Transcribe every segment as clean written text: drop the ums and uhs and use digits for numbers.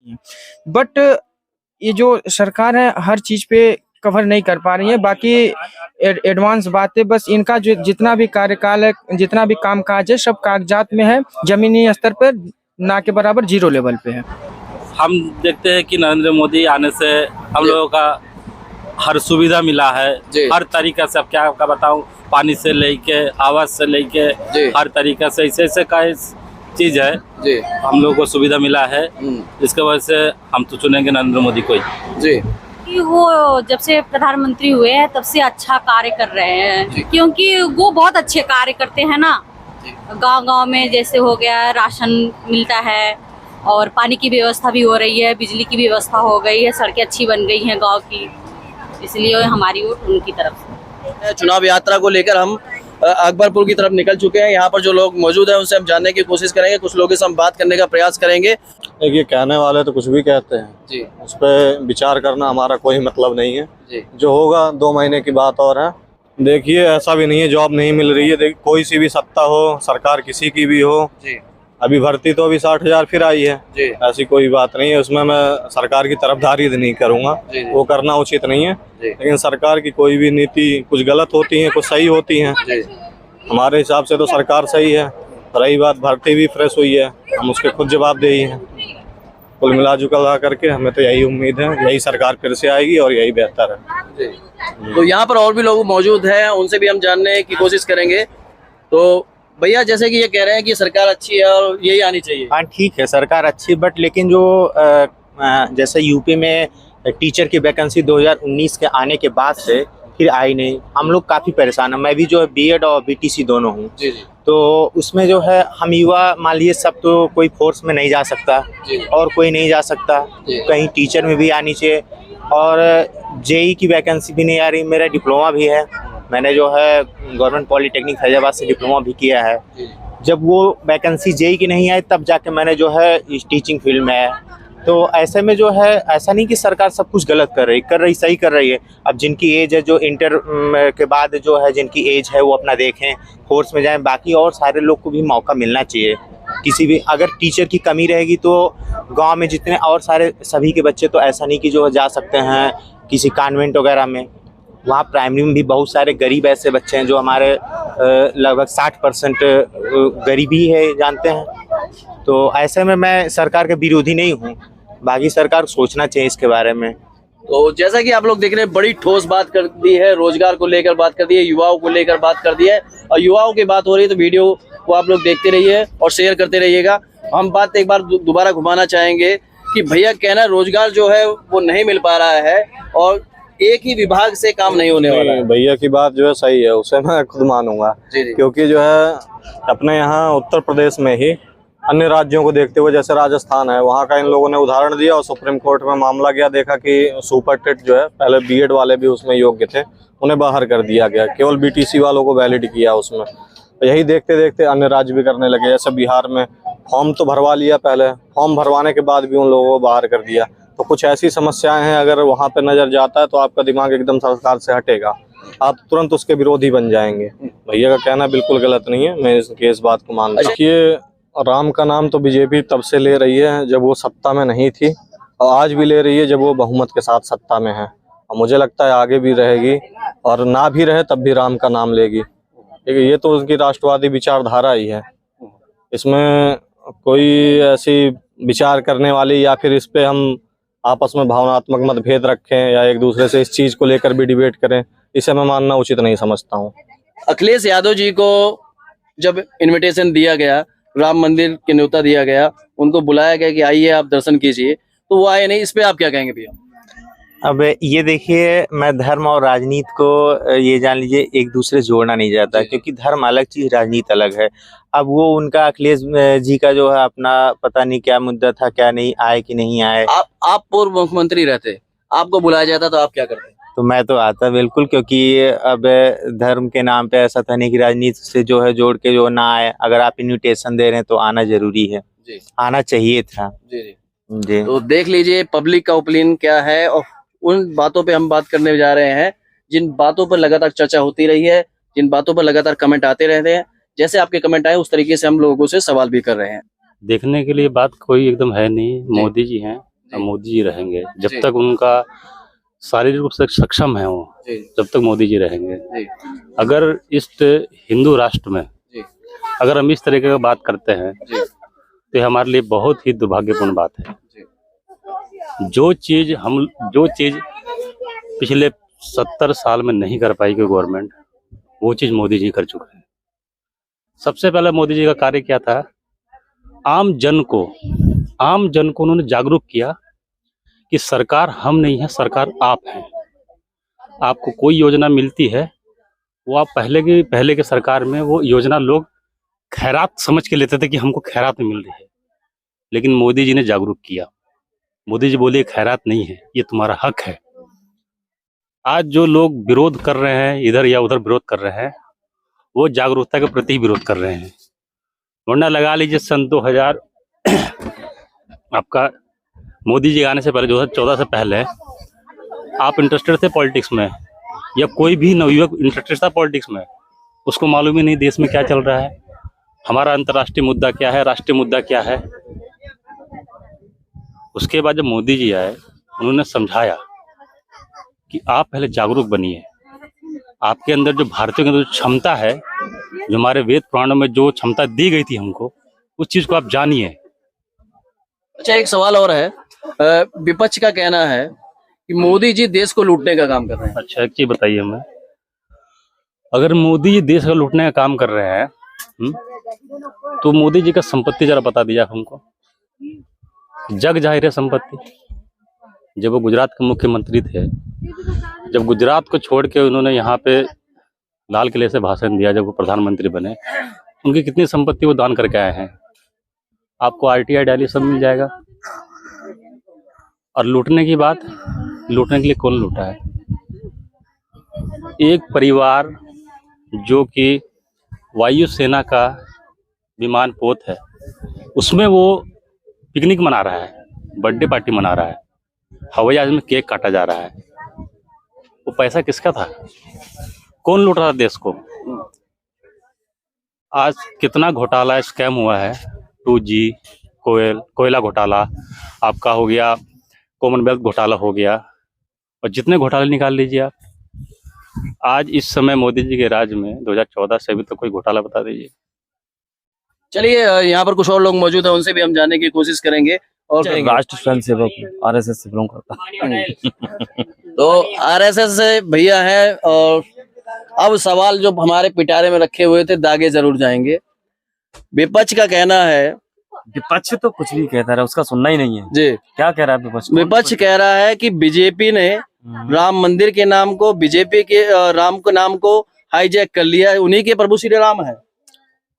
सकती हैं। बट ये जो सरकार है हर चीज पे कवर नहीं कर पा रही है। बाकी एडवांस बातें बस इनका जो जितना भी कार्यकाल है, जितना भी कामकाज है, सब कागजात में है, जमीनी स्तर पर ना के बराबर जीरो लेवल पे है। हम देखते हैं कि नरेंद्र मोदी आने से हम लोगों का हर सुविधा मिला है, हर तरीका से। अब क्या आपका बताऊं, पानी से लेके आवास से लेके हर तरीका से ऐसे का चीज है जी, हम लोगों को सुविधा मिला है, जिसके वजह से हम तो चुनेंगे नरेंद्र मोदी को जी। कि वो जब से प्रधानमंत्री हुए हैं तब से अच्छा कार्य कर रहे हैं, क्योंकि वो बहुत अच्छे कार्य करते हैं ना। गांव-गांव में जैसे हो गया राशन मिलता है और पानी की व्यवस्था भी हो रही है, बिजली की व्यवस्था हो गई है, सड़कें अच्छी बन गई हैं गांव की, इसलिए हमारी वोट उनकी तरफ से। चुनाव यात्रा को लेकर हम अकबरपुर की तरफ निकल चुके हैं। यहाँ पर जो लोग मौजूद हैं उनसे हम जानने की कोशिश करेंगे, कुछ लोगों से हम बात करने का प्रयास करेंगे। ये कहने वाले तो कुछ भी कहते हैं जी, उस पर विचार करना हमारा कोई मतलब नहीं है जी। जो होगा 2 महीने की बात और है। देखिए ऐसा भी नहीं है जॉब नहीं मिल रही है, कोई सी भी सत्ता हो, सरकार किसी की भी हो जी। अभी भर्ती तो अभी 60,000 फिर आई है जी। ऐसी कोई बात नहीं है, उसमें मैं सरकार की तरफदारी नहीं करूंगा जी। वो करना उचित नहीं है, लेकिन सरकार की कोई भी नीति कुछ गलत होती है, कुछ सही होती है। हमारे हिसाब से तो सरकार सही है। रही बात भर्ती भी फ्रेश हुई है, हम उसके खुद जवाबदेही हैं। कुल मिला जुला करके हमें तो यही उम्मीद है, यही सरकार फिर से आएगी और यही बेहतर है। तो यहाँ पर और भी लोग मौजूद हैं, उनसे भी हम जानने की कोशिश करेंगे। तो भैया जैसे कि ये कह रहे हैं कि सरकार अच्छी है और यही आनी चाहिए। हाँ ठीक है, सरकार अच्छी, बट लेकिन जो जैसे यूपी में टीचर की वैकेंसी 2019 के आने के बाद से फिर आई नहीं, हम लोग काफ़ी परेशान हैं। मैं भी जो है बीएड और बीटीसी दोनों हूँ जी जी। तो उसमें जो है हम युवा मान लीजिए सब, तो कोई फोर्स में नहीं जा सकता और कोई नहीं जा सकता, कहीं टीचर में भी आनी चाहिए। और जेई की वैकेंसी भी नहीं आ रही। मेरा डिप्लोमा भी है, मैंने जो है गवर्नमेंट पॉलिटेक्निक फैजाबाद से डिप्लोमा भी किया है। जब वो वैकेंसी जेई की नहीं आई तब जाके मैंने जो है इस टीचिंग फील्ड में आया। तो ऐसे में जो है ऐसा नहीं कि सरकार सब कुछ गलत कर रही सही कर रही है। अब जिनकी एज है, जो इंटर के बाद जो है जिनकी एज है, वो अपना देखें, फोर्स में जाएं। बाकी और सारे लोग को भी मौका मिलना चाहिए। किसी भी अगर टीचर की कमी रहेगी तो गांव में जितने और सारे सभी के बच्चे तो ऐसा नहीं कि जो जा सकते हैं किसी कॉन्वेंट वगैरह में। वहाँ प्राइमरी में भी बहुत सारे गरीब ऐसे बच्चे हैं जो हमारे लगभग 60% गरीबी है, जानते हैं। तो ऐसे में मैं सरकार के विरोधी नहीं हूँ, बाकी सरकार सोचना चाहिए इसके बारे में। तो जैसा कि आप लोग देख रहे हैं, बड़ी ठोस बात कर दी है, रोजगार को लेकर बात कर दी है, युवाओं को लेकर बात कर दी है। और युवाओं की बात हो रही है तो वीडियो को आप लोग देखते रहिए और शेयर करते रहिएगा। हम बात एक बार दोबारा घुमाना चाहेंगे कि भैया कहना रोजगार जो है वो नहीं मिल पा रहा है और एक ही विभाग से काम नहीं होने वाला है। भैया की बात जो है सही है, उसे मैं खुद मानूंगा क्योंकि जो है अपने यहाँ उत्तर प्रदेश में ही अन्य राज्यों को देखते हुए, जैसे राजस्थान है, वहाँ का इन लोगों ने उदाहरण दिया और सुप्रीम कोर्ट में मामला गया। देखा कि सुपर टेट जो है, पहले बीएड वाले भी उसमें योग्य थे, उन्हें बाहर कर दिया गया, केवल बीटीसी वालों को वैलिड किया उसमें। तो यही देखते देखते अन्य राज्य भी करने लगे। जैसे बिहार में फॉर्म तो भरवा लिया, पहले फॉर्म भरवाने के बाद भी उन लोगों को बाहर कर दिया। तो कुछ ऐसी समस्याएं हैं, अगर वहाँ पे नजर जाता है तो आपका दिमाग एकदम सरकार से हटेगा, आप तुरंत उसके विरोधी बन जाएंगे। भैया का कहना बिल्कुल गलत नहीं है, मैं इस बात को मानता हूँ। ये राम का नाम तो बीजेपी तब से ले रही है जब वो सत्ता में नहीं थी, और आज भी ले रही है जब वो बहुमत के साथ सत्ता में है, और मुझे लगता है आगे भी रहेगी, और ना भी रहे तब भी राम का नाम लेगी। ये तो उनकी राष्ट्रवादी विचारधारा ही है, इसमें कोई ऐसी विचार करने वाली या फिर इस पे हम आपस में भावनात्मक मतभेद रखें या एक दूसरे से इस चीज को लेकर भी डिबेट करें, इसे मैं मानना उचित नहीं समझता हूँ। अखिलेश यादव जी को जब इनविटेशन दिया गया, राम मंदिर के न्योता दिया गया, उनको बुलाया गया कि आइए आप दर्शन कीजिए, तो वो आए नहीं। इस पे आप क्या कहेंगे भैया? अब ये देखिए, मैं धर्म और राजनीति को ये जान लीजिए एक दूसरे जोड़ना नहीं चाहता, क्योंकि धर्म अलग चीज, राजनीति अलग है। अब वो उनका अखिलेश जी का जो है अपना पता नहीं क्या मुद्दा था, क्या नहीं आए कि नहीं आए। आप पूर्व मुख्यमंत्री रहते, आपको बुलाया जाता तो आप क्या करते? तो मैं तो आता बिल्कुल, क्योंकि अब धर्म के नाम पे ऐसा था नहीं कि राजनीति से जो है जोड़ के जो ना आए। अगर आप इन्विटेशन दे रहे हैं तो आना जरूरी है जी। आना चाहिए था जी। तो देख लीजिए पब्लिक का ओपिनियन क्या है, और उन बातों पे हम बात करने जा रहे हैं जिन बातों पर लगातार चर्चा होती रही है, जिन बातों पर लगातार कमेंट आते रहते हैं। जैसे आपके कमेंट आए उस तरीके से हम लोगों से सवाल भी कर रहे हैं। देखने के लिए बात कोई एकदम है नहीं, मोदी जी हैं मोदी जी रहेंगे जब जी। तक उनका शारीरिक रूप से सक्षम है वो, जी जब तक मोदी जी रहेंगे। जी अगर इस हिंदू राष्ट्र में जी अगर हम इस तरीके की बात करते हैं जी तो ये हमारे लिए बहुत ही दुर्भाग्यपूर्ण बात है। जी जो चीज पिछले 70 साल में नहीं कर पाई कोई गवर्नमेंट, वो चीज मोदी जी कर चुके हैं। सबसे पहले मोदी जी का कार्य क्या था, आम जन को उन्होंने जागरूक किया कि सरकार हम नहीं है, सरकार आप हैं। आपको कोई योजना मिलती है वो आप पहले के सरकार में वो योजना लोग खैरात समझ के लेते थे कि हमको खैरात मिल रही है, लेकिन मोदी जी ने जागरूक किया। मोदी जी बोले खैरात नहीं है, ये तुम्हारा हक है। आज जो लोग विरोध कर रहे हैं, इधर या उधर विरोध कर रहे हैं, वो जागरूकता के प्रति विरोध कर रहे हैं। वरना लगा लीजिए सन 2000 आपका मोदी जी आने से पहले 2014 से पहले आप इंटरेस्टेड थे पॉलिटिक्स में, या कोई भी नवयुवक इंटरेस्टेड था पॉलिटिक्स में, उसको मालूम ही नहीं देश में क्या चल रहा है, हमारा अंतर्राष्ट्रीय मुद्दा क्या है, राष्ट्रीय मुद्दा क्या है। उसके बाद जब मोदी जी आए, उन्होंने समझाया कि आप पहले जागरूक बनिए, आपके अंदर जो भारतीयों के अंदर जो क्षमता है, जो हमारे वेद पुराणों में जो क्षमता दी गई थी हमको, उस चीज को आप जानिए। अच्छा, एक सवाल और है। विपक्ष का कहना है कि मोदी जी देश को लूटने का काम कर रहे हैं। अच्छा, एक चीज बताइए हमें, अगर मोदी जी देश को लूटने का काम कर रहे हैं तो मोदी जी का संपत्ति जरा बता दीजिए आप हमको। जग जाहिर है संपत्ति। जब वो गुजरात के मुख्यमंत्री थे, जब गुजरात को छोड़ के उन्होंने यहाँ पे लाल किले से भाषण दिया, जब वो प्रधानमंत्री बने, उनकी कितनी संपत्ति वो दान करके आए हैं। आपको RTI डायरी सब मिल जाएगा। और लूटने की बात, लूटने के लिए कौन लूटा है? एक परिवार जो कि वायुसेना का विमान पोत है, उसमें वो पिकनिक मना रहा है, बर्थडे पार्टी मना रहा है, हवाई जहाज में केक काटा जा रहा है। वो पैसा किसका था? कौन लूट रहा था देश को? आज कितना घोटाला स्कैम हुआ है। 2G कोयला घोटाला आपका हो गया, कॉमनवेल्थ घोटाला हो गया, और जितने घोटाले निकाल लीजिए आप। आज इस समय मोदी जी के राज में 2014 से अभी तक कोई घोटाला बता दीजिए। चलिए, यहाँ पर कुछ और लोग मौजूद हैं, उनसे भी हम जानने की कोशिश करेंगे। और राष्ट्र स्वयं सेवक RSS से बिलोंग करता है। तो RSS से भैया हैं। और अब सवाल जो हमारे पिटारे में रखे हुए थे, दागे जरूर जाएंगे। विपक्ष का कहना है, विपक्ष तो कुछ भी कहता रहा, उसका सुनना ही नहीं है। जी, क्या कह रहा है विपक्ष? विपक्ष कह रहा है कि बीजेपी ने राम मंदिर के नाम को, बीजेपी के राम के नाम को हाईजैक कर लिया है, उन्हीं के प्रभु श्री राम है।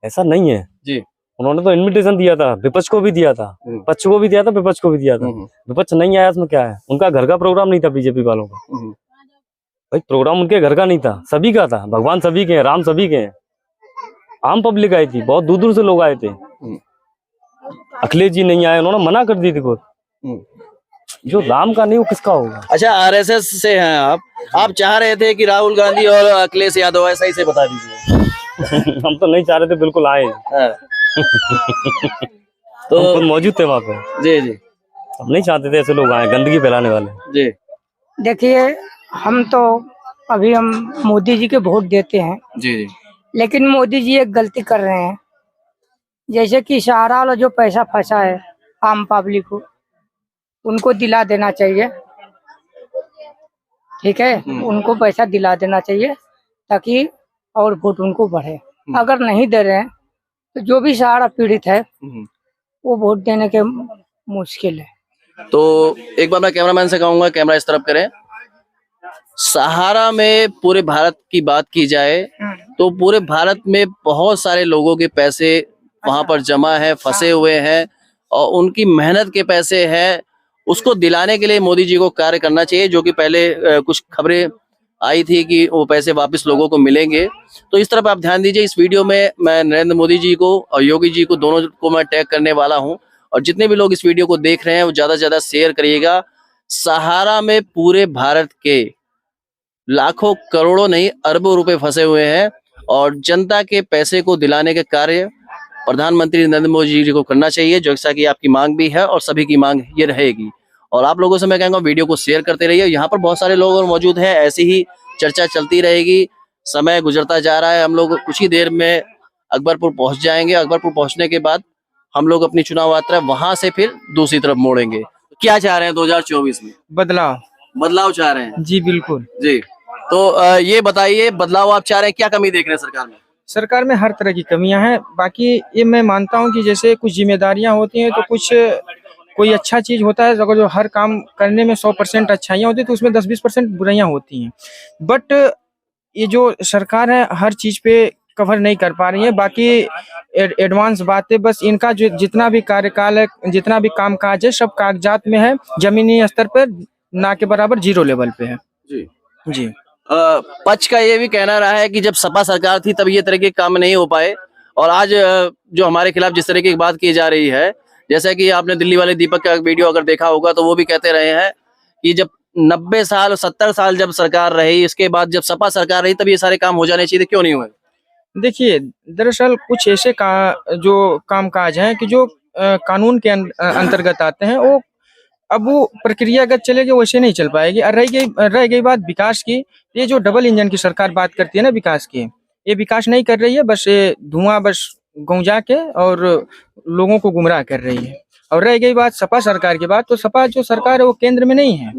ऐसा नहीं है जी, उन्होंने तो इनविटेशन दिया था, विपक्ष को भी दिया था, पक्ष को भी दिया था, विपक्ष को भी दिया था। विपक्ष नहीं आया, इसमें क्या है? उनका घर का प्रोग्राम नहीं था बीजेपी वालों का। भाई प्रोग्राम उनके घर का नहीं था, सभी का था। भगवान सभी के हैं, राम सभी के हैं। आम पब्लिक आई थी, बहुत दूर दूर से लोग आए थे। अखिलेश जी नहीं आए, उन्होंने मना कर दी थी खुद। जो राम का नहीं, वो किसका होगा? अच्छा, RSS से हैं आप चाह रहे थे कि राहुल गांधी और अखिलेश यादव आए, सही से बता दीजिए। हम तो नहीं चाह रहे थे, बिल्कुल आए। हाँ। तो हम खुद मौजूद थे वहाँ पे। जी जी, हम नहीं चाहते थे ऐसे लोग आए, गंदगी फैलाने वाले। जी, देखिए, हम तो अभी हम मोदी जी के वोट देते हैं, जी जी, लेकिन मोदी जी एक गलती कर रहे हैं। जैसे कि सहारा वाला जो पैसा फंसा है आम पब्लिक को, उनको दिला देना चाहिए। ठीक है, उनको पैसा दिला देना चाहिए ताकि और वोट उनको बढ़े। अगर नहीं दे रहे हैं तो जो भी सहारा पीड़ित है वो वोट देने के मुश्किल है। तो एक बार मैं कैमरामैन से कहूंगा, कैमरा इस तरफ करें। सहारा में पूरे भारत की बात की जाए तो पूरे भारत में बहुत सारे लोगों के पैसे वहां पर जमा है, फंसे हुए हैं, और उनकी मेहनत के पैसे हैं। उसको दिलाने के लिए मोदी जी को कार्य करना चाहिए, जो कि पहले कुछ खबरें आई थी कि वो पैसे वापस लोगों को मिलेंगे। तो इस तरफ आप ध्यान दीजिए। इस वीडियो में मैं नरेंद्र मोदी जी को और योगी जी को, दोनों को मैं टैग करने वाला हूं, और जितने भी लोग इस वीडियो को देख रहे हैं वो ज्यादा से ज्यादा शेयर करिएगा। सहारा में पूरे भारत के लाखों करोड़ों नहीं अरबों रुपए फंसे हुए हैं, और जनता के पैसे को दिलाने के कार्य प्रधानमंत्री नरेंद्र मोदी जी को करना चाहिए, जैसा कि आपकी मांग भी है और सभी की मांग ये रहेगी। और आप लोगों से मैं कहूँगा वीडियो को शेयर करते रहिए। यहाँ पर बहुत सारे लोग और मौजूद हैं, ऐसी ही चर्चा चलती रहेगी। समय गुजरता जा रहा है, हम लोग कुछ ही देर में अकबरपुर पहुंच जाएंगे। अकबरपुर पहुंचने के बाद हम लोग अपनी चुनाव यात्रा वहां से फिर दूसरी तरफ मोड़ेंगे। क्या चाह रहे हैं 2024 में? बदलाव चाह रहे हैं जी बिल्कुल जी। तो ये बताइए, बदलाव आप चाह रहे हैं, क्या कमी देख रहे हैं सरकार में? सरकार में हर तरह की कमियां हैं। बाकी ये मैं मानता हूं कि जैसे कुछ जिम्मेदारियां होती हैं तो कुछ कोई अच्छा चीज होता है, अगर जो हर काम करने में 100% अच्छाइयां होती है तो उसमें 10-20% बुराइयां होती हैं। बट ये जो सरकार है हर चीज पे कवर नहीं कर पा रही है। बाकी एडवांस बातें बस इनका जो जितना भी कार्यकाल है, जितना भी कामकाज है, सब कागजात में है, जमीनी स्तर पर ना के बराबर जीरो लेवल पे है जी जी। पक्ष का ये भी कहना रहा है कि जब सपा सरकार थी तब ये तरह के काम नहीं हो पाए, और आज जो हमारे खिलाफ जिस तरह की बात की जा रही है, जैसा कि आपने दिल्ली वाले दीपक का वीडियो अगर देखा होगा तो वो भी कहते रहे हैं कि जब 90 साल 70 साल जब सरकार रही, इसके बाद जब सपा सरकार रही तब ये सारे काम हो जाने चाहिए, क्यों नहीं हुए? देखिए, दरअसल कुछ ऐसे जो कामकाज हैं कि जो कानून के अंतर्गत आते हैं, वो अब वो प्रक्रियागत चलेगी, वैसे नहीं चल पाएगी। और रह गई बात विकास की, ये जो डबल इंजन की सरकार बात करती है ना विकास की, ये विकास नहीं कर रही है, बस ये धुआं बस गौंजा के और लोगों को गुमराह कर रही है। और रह गई बात सपा सरकार की बात, तो सपा जो सरकार है वो केंद्र में नहीं है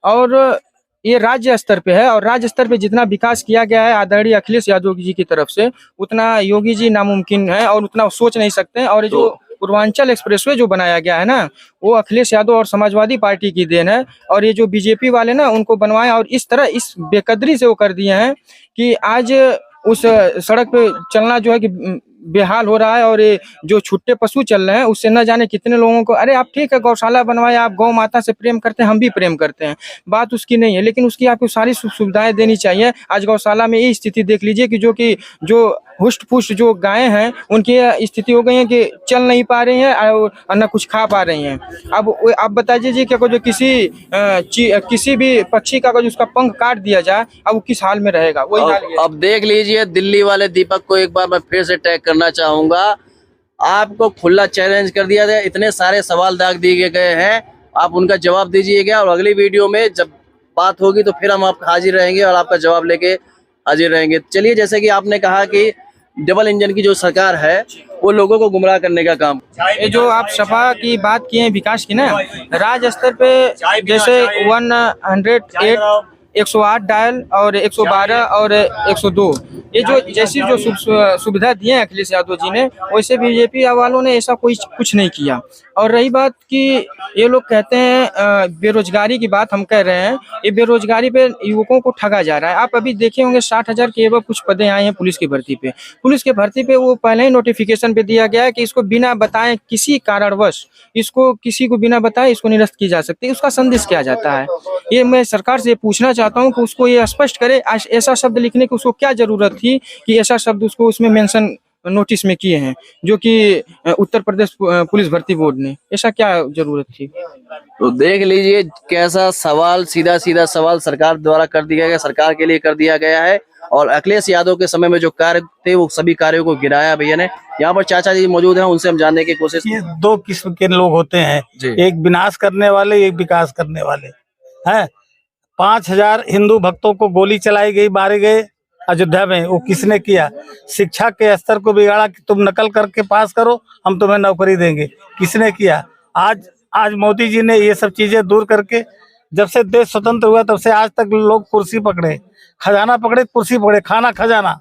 और ये राज्य स्तर पे है, और राज्य स्तर पे जितना विकास किया गया है आदरणीय अखिलेश यादव जी की तरफ से, उतना योगी जी नामुमकिन है और उतना सोच नहीं सकते हैं। और जो पूर्वांचल एक्सप्रेसवे जो बनाया गया है ना, वो अखिलेश यादव और समाजवादी पार्टी की देन है। और ये जो बीजेपी वाले ना उनको बनवाए और इस तरह इस बेकदरी से वो कर दिए हैं कि आज उस सड़क पे चलना जो है कि बेहाल हो रहा है। और ये जो छुट्टे पशु चल रहे हैं उससे न जाने कितने लोगों को, अरे आप ठीक है गौशाला बनवाए, आप गौ माता से प्रेम करते हैं, हम भी प्रेम करते हैं, बात उसकी नहीं है, लेकिन उसकी आपको सारी सुविधाएं देनी चाहिए। आज गौशाला में ये स्थिति देख लीजिए कि जो हुष्ट पुष्ट जो गायें हैं उनकी स्थिति हो गई है कि चल नहीं पा रही हैं और न कुछ खा पा रही हैं। अब आप बता दीजिए कि जो किसी भी पक्षी का अगर उसका पंख काट दिया जाए, अब वो किस हाल में रहेगा, वही हाल है। अब देख लीजिए, दिल्ली वाले दीपक को एक बार मैं फिर से टैग करना चाहूंगा। आपको खुला चैलेंज कर दिया गया, इतने सारे सवाल दाग दिए गए हैं, आप उनका जवाब दीजिएगा और अगली वीडियो में जब बात होगी तो फिर हम आप हाजिर रहेंगे और आपका जवाब लेके हाजिर रहेंगे। चलिए, जैसे कि आपने कहा कि डबल इंजन की जो सरकार है वो लोगों को गुमराह करने का काम, ये जो आप सपा की बात किए हैं विकास की ना, राज्य स्तर पे जैसे 108 108 डायल और 112 और 102, ये जो जैसी जो सुविधा दिए हैं अखिलेश यादव जी ने, वैसे बीजेपी वालों ने ऐसा कुछ नहीं किया। और रही बात कि ये लोग कहते हैं बेरोजगारी की बात, हम कह रहे हैं ये बेरोजगारी पे युवकों को ठगा जा रहा है। आप अभी देखे होंगे 60,000 के एवं कुछ पदें आई हैं पुलिस की भर्ती पे। पुलिस के भर्ती पे वो पहले ही नोटिफिकेशन पे दिया गया है कि इसको बिना बताए किसी कारणवश किसी को बिना बताए इसको निरस्त की जा सकती है। उसका संदेश क्या जाता है, ये मैं सरकार से पूछना चाहता हूँ कि उसको ये स्पष्ट करे। ऐसा शब्द लिखने की उसको क्या जरूरत थी कि ऐसा शब्द उसको उसमें मेंशन नोटिस में किए हैं, जो कि उत्तर प्रदेश पुलिस भर्ती बोर्ड ने, ऐसा क्या जरूरत थी? तो देख लीजिए कैसा सवाल, सीधा सीधा सवाल सरकार द्वारा कर दिया गया, सरकार के लिए कर दिया गया है। और अखिलेश यादव के समय में जो कार्य थे वो सभी कार्यों को गिराया भैया ने। यहाँ पर चाचा जी मौजूद हैं, उनसे हम जानने की कोशिश। ये दो किस्म के लोग होते हैं, एक विनाश करने वाले, एक विकास करने वाले हैं। 5,000 हिंदू भक्तों को गोली चलाई गई, मारे गए अयोध्या में, वो किसने किया? शिक्षा के स्तर को बिगाड़ा कि तुम नकल करके पास करो, हम तुम्हें नौकरी देंगे, किसने किया? आज मोदी जी ने ये सब चीजें दूर करके, जब से देश स्वतंत्र हुआ तब से आज तक लोग कुर्सी पकड़े, खजाना पकड़े, कुर्सी पकड़े, खाना खजाना,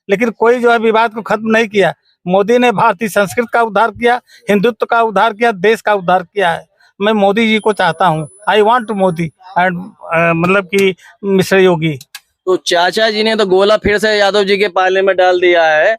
लेकिन कोई जो है विवाद को खत्म नहीं किया। मोदी ने भारतीय संस्कृति का उद्धार किया, हिंदुत्व का उद्धार किया, देश का उद्धार किया है। मैं मोदी जी को चाहता हूँ, आई वांट मोदी एंड मतलब कि मिस्टर योगी। तो चाचा जी ने तो गोला फिर से यादव जी के पाले में डाल दिया है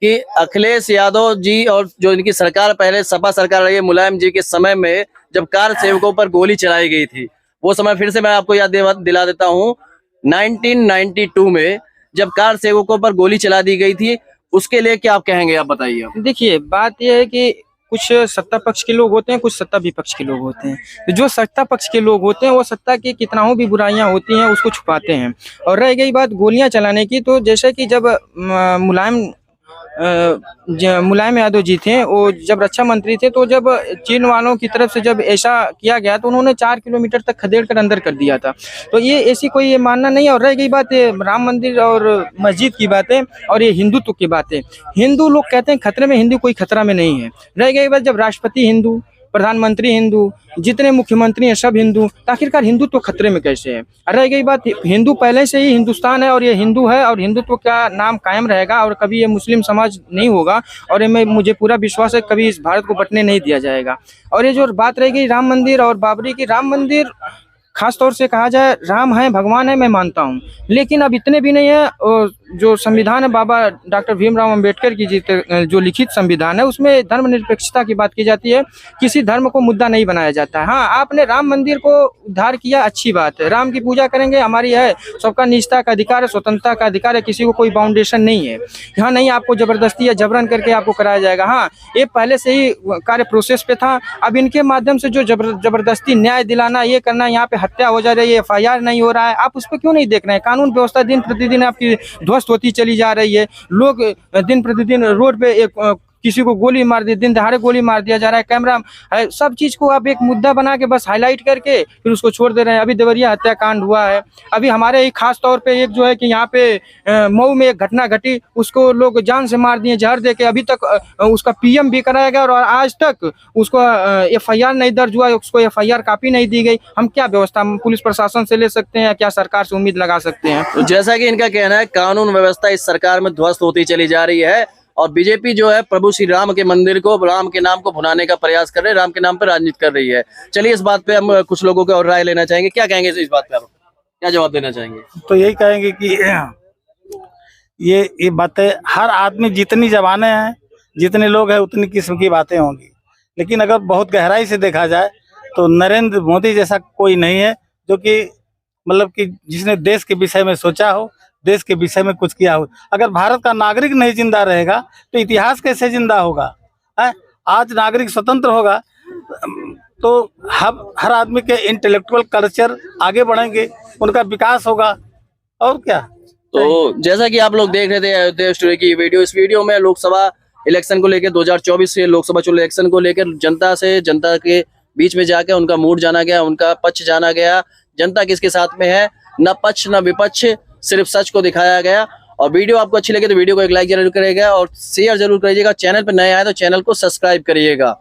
कि अखिलेश यादव जी और जो इनकी सरकार, पहले सपा सरकार रही है मुलायम जी के समय में, जब कार सेवकों पर गोली चलाई गई थी, वो समय फिर से मैं आपको याद दिला देता हूँ। 1992 में जब कार सेवकों पर गोली चला दी गई थी, उसके लिए क्या आप कहेंगे, आप बताइए। देखिए, बात यह है कि कुछ सत्ता पक्ष के लोग होते हैं, कुछ सत्ता विपक्ष के लोग होते हैं। तो जो सत्ता पक्ष के लोग होते हैं वो सत्ता की कितना भी बुराइयां होती हैं उसको छुपाते हैं। और रह गई बात गोलियां चलाने की, तो जैसे कि जब मुलायम मुलायम यादव जी थे, वो जब रक्षा मंत्री थे, तो जब चीन वालों की तरफ से जब ऐसा किया गया तो उन्होंने 4 किलोमीटर तक खदेड़ कर अंदर कर दिया था। तो ये ऐसी कोई ये मानना नहीं है। और रह गई बात राम मंदिर और मस्जिद की बातें और ये हिंदुत्व की बातें, हिंदू लोग कहते हैं खतरे में, हिंदू कोई खतरा में नहीं है। रह गई बात जब राष्ट्रपति हिंदू, प्रधानमंत्री हिंदू, जितने मुख्यमंत्री हैं सब हिंदू, तो आखिरकार हिंदुत्व खतरे में कैसे है? रह गई बात हिंदू पहले से ही हिंदुस्तान है और ये हिंदू है और हिंदुत्व का नाम कायम रहेगा और कभी ये मुस्लिम समाज नहीं होगा। और ये मुझे पूरा विश्वास है कभी इस भारत को बंटने नहीं दिया जाएगा। और ये जो बात रह गई राम मंदिर और बाबरी की, राम मंदिर खास तौर से कहा जाए राम है भगवान है मैं मानता हूँ, लेकिन अब इतने भी नहीं है। जो संविधान है बाबा डॉक्टर भीमराव अंबेडकर की जो लिखित संविधान है उसमें धर्मनिरपेक्षता की बात की जाती है, किसी धर्म को मुद्दा नहीं बनाया जाता है। हाँ, आपने राम मंदिर को उद्धार किया, अच्छी बात है, राम की पूजा करेंगे, हमारी है, सबका निजता का अधिकार है, स्वतंत्रता का अधिकार है, किसी को कोई बाउंडेशन नहीं है। यहाँ नहीं आपको जबरदस्ती या जबरन करके आपको कराया जाएगा। हाँ, ये पहले से ही कार्य प्रोसेस पे था। अब इनके माध्यम से जो जबरदस्ती न्याय दिलाना, ये करना, यहाँ पे हत्या हो जा रही है, FIR नहीं हो रहा है, आप उस पर क्यों नहीं देख रहे हैं? कानून व्यवस्था दिन प्रतिदिन आपकी ध्वस्त होती चली जा रही है। लोग दिन प्रतिदिन रोड पे किसी को गोली मार दी, दिन दहाड़े गोली मार दिया जा रहा है, कैमरा है, सब चीज को आप एक मुद्दा बना के बस हाईलाइट करके फिर उसको छोड़ दे रहे हैं। अभी देवरिया हत्याकांड हुआ है, अभी हमारे ही खास तौर पे एक जो है कि यहाँ पे मऊ में एक घटना घटी, उसको लोग जान से मार दिए जहर दे के, अभी तक उसका PM भी कराया गया और आज तक उसको FIR नहीं दर्ज हुआ, उसको FIR कॉपी नहीं दी गई। हम क्या व्यवस्था पुलिस प्रशासन से ले सकते हैं या क्या सरकार से उम्मीद लगा सकते हैं? तो जैसा कि इनका कहना है कानून व्यवस्था इस सरकार में ध्वस्त होती चली जा रही है और बीजेपी जो है प्रभु श्री राम के मंदिर को, राम के नाम को भुनाने का प्रयास कर रहे हैं, राम के नाम पर राजनीति कर रही है। चलिए इस बात पे हम कुछ लोगों की और राय लेना चाहेंगे। क्या कहेंगे इस बात पे, आप क्या जवाब देना चाहेंगे? तो यही कहेंगे कि ये बातें हर आदमी, जितनी जबानें हैं, जितने लोग हैं, उतनी किस्म की बातें होंगी। लेकिन अगर बहुत गहराई से देखा जाए तो नरेंद्र मोदी जैसा कोई नहीं है जो कि मतलब कि जिसने देश के विषय में सोचा हो, देश के विषय में कुछ किया हो। अगर भारत का नागरिक नहीं जिंदा रहेगा तो इतिहास कैसे जिंदा होगा? आज नागरिक स्वतंत्र होगा तो हर आदमी के इंटेलेक्चुअल कल्चर आगे बढ़ेंगे, उनका विकास होगा, और क्या। तो जैसा कि आप लोग देख रहे थे अयोध्या स्टोरी की वीडियो, इस वीडियो में लोकसभा इलेक्शन को लेकर 2024 के लोकसभा चुनाव इलेक्शन को लेकर जनता के बीच में जाकर उनका मूड जाना गया, उनका पक्ष जाना गया, जनता किसके साथ में है, न पक्ष न विपक्ष, सिर्फ सच को दिखाया गया। और वीडियो आपको अच्छी लगे तो वीडियो को एक लाइक जरूर करिएगा और शेयर जरूर करिएगा। चैनल पर नए आए तो चैनल को सब्सक्राइब करिएगा।